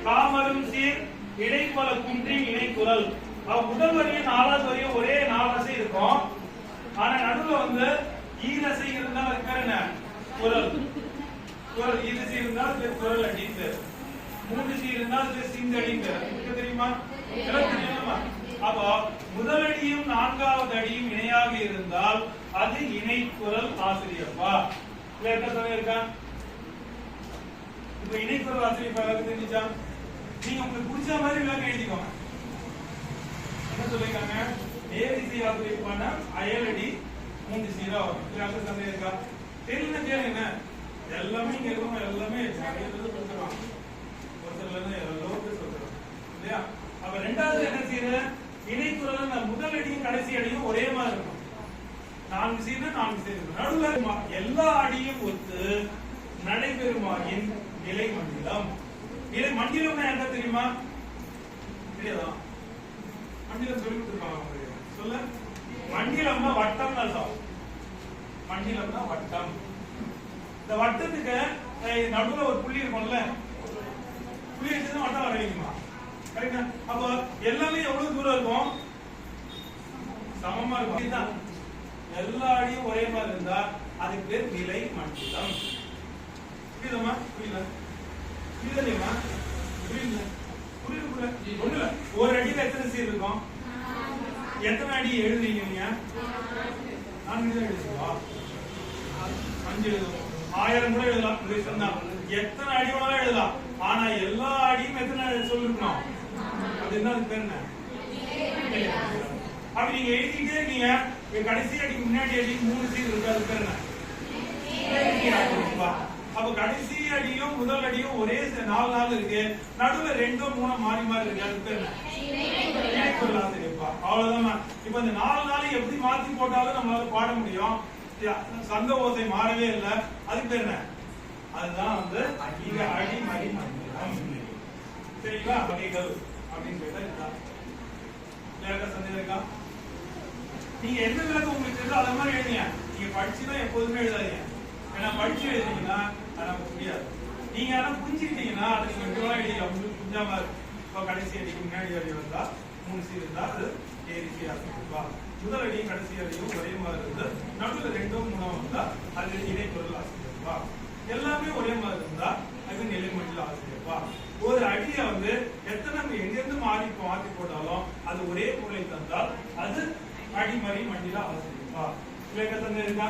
காமரும் சீர் இடைப்பல குன்றி இணைக்குரல். முதல் வரியும் நாலாவது வரியும் ஒரே நாலசை இருக்கும். ஆனா நடுவுல வந்து ஈரசை இருந்தா அது பேர் என்ன? குரல். குரல் ஈரசை இருந்தால் குரல் அடின்னு பேர். மூன்று சீ இருந்தால் சிங்கடின்னு பேர். தெரியுமா? தெரியுமா? அப்போ முதல் அடியும் நான்காவது அடியும் இணையாக இருந்தால் அது இணை குரல் ஆசிரியப்பா. இருக்கா? இப்ப இணை குரல் ஆசிரியப்பா தெரிஞ்சா நீங்க உங்களுக்கு பிடிச்ச மாதிரி விளக்கம் எழுதிக்கோங்க. என்ன சொல்லிருக்காங்க? நேரிசை ஆசிரியப்பான அயலடி மூன்று சீரா வரும். சந்தேகம் இருக்கா? தெரியல கேளுங்க. எல்லாமே இங்க இருக்கவங்க எல்லாமே சொல்றாங்க. ஒரு சில எல்லோரும் சொல்றாங்க இல்லையா? அப்ப ரெண்டாவது என்ன செய்யற? இணைக்குரல் முதல் அடியும் கடைசி அடியும் ஒரே மாதிரி இருக்கும். 4 சீர் 4 சீர் நடுவுல எல்லா அடியும் ஒத்து நடைபெறுமாயின் நிலை மண்டிலம். நிலை மண்டிலம்னா என்ன தெரியுமா? தெரியாதா? மண்டிலம் சொல்லி கொடுத்துருப்பாங்க. சொல்ல. மண்டிலம்னா வட்டம் அர்த்தம். மண்டிலம்னா வட்டம். இந்த வட்டத்துக்கு நடுவுல ஒரு புள்ளி இருக்கும்ல, புள்ளி வச்சுதான் வட்டம் வரைக்குமா? கரெக்டா? அப்ப எல்லாமே எவ்வளவு தூரம் இருக்கும்? சமமா இருக்கும். எல்லா அடியும் ஒரே மாதிரி இருந்தா அதுக்கு பேர் நிலை மண்டிலம். புரியுதமா? புரியல? புரியலையா? புரியல? புரியல? ஒண்ணுல ஒரு அடியில எத்தனை சீர் இருக்கும்? எத்தனை அடி எழுதுறீங்க நீங்க? 4 எழுதுவா? 5 எழுதுவோம். 1000 கூட எழுதலாம். எத்தனை அடி வேணாலும் எழுதலாம். ஆனா எல்லா அடியும் எத்தனை சொல்லிருக்கணும்? அது என்ன? அது பேர் என்ன? அப்படி நீங்க எழுதிட்டே இருக்கீங்க. கடைசி அடிக்கு முன்னாடி அடிக்கு 3 சீர் இருக்கு. அது பேர் என்ன? அப்ப கடைசி அடியும் முதல் அடியும் ஒரே 4 இருக்கு. நடுவுல 2 3 மாறி மாறி இருக்கு. அது பேர் என்ன? ஆசிரியப்பா. அவ்வளவுதான். இப்ப இந்த 4 எப்படி மாத்தி போட்டாலும் நம்மளால பாட முடியும். சந்த ஓசை மாறவே இல்லை. அதுக்கு பேர் என்ன? அதுதான் வந்து இங்க அடி மறி மண்டிலம். சரிங்களா? வகைகள் அப்படின்னு கேட்டா இதுதான். சந்தேகம் இருக்கா? நீங்க எந்த விளக்கம் உங்களுக்கு தெரியுதோ அத மாதிரி எழுதிங்க. நீங்க படிச்சுதான் எப்போதுமே எழுதாதீங்க. ஏன்னா படிச்சு எழுதிங்கன்னா நமக்கு புரியாது. நீங்க ஆனா புரிஞ்சுக்கிட்டீங்கன்னா அதை நீங்க எப்படிலாம் எழுதிக்கலாம். உங்களுக்கு புரிஞ்சாம இப்ப கடைசி அடிக்கு முன்னாடி அடி வந்தா 3 சீர் இருந்தா அது ஏரிசி ஆசிரியப்பா. முதல் அடியும் கடைசி அடியும் ஒரே மாதிரி இருந்து நடுவில் 2 3 வந்தா அது இணைக்குரல் ஆசிரியப்பா. எல்லாமே ஒரே மாதிரி இருந்தா அது நிலை மண்டில ஆசிரியப்பா. ஒரு அடியை வந்து எத்தனை எங்கிருந்து மாற்றி போட்டாலும் அது ஒரே பொருளை தந்தால் அது அடிமறி மண்டில ஆசிரியப்பா. இருக்கா?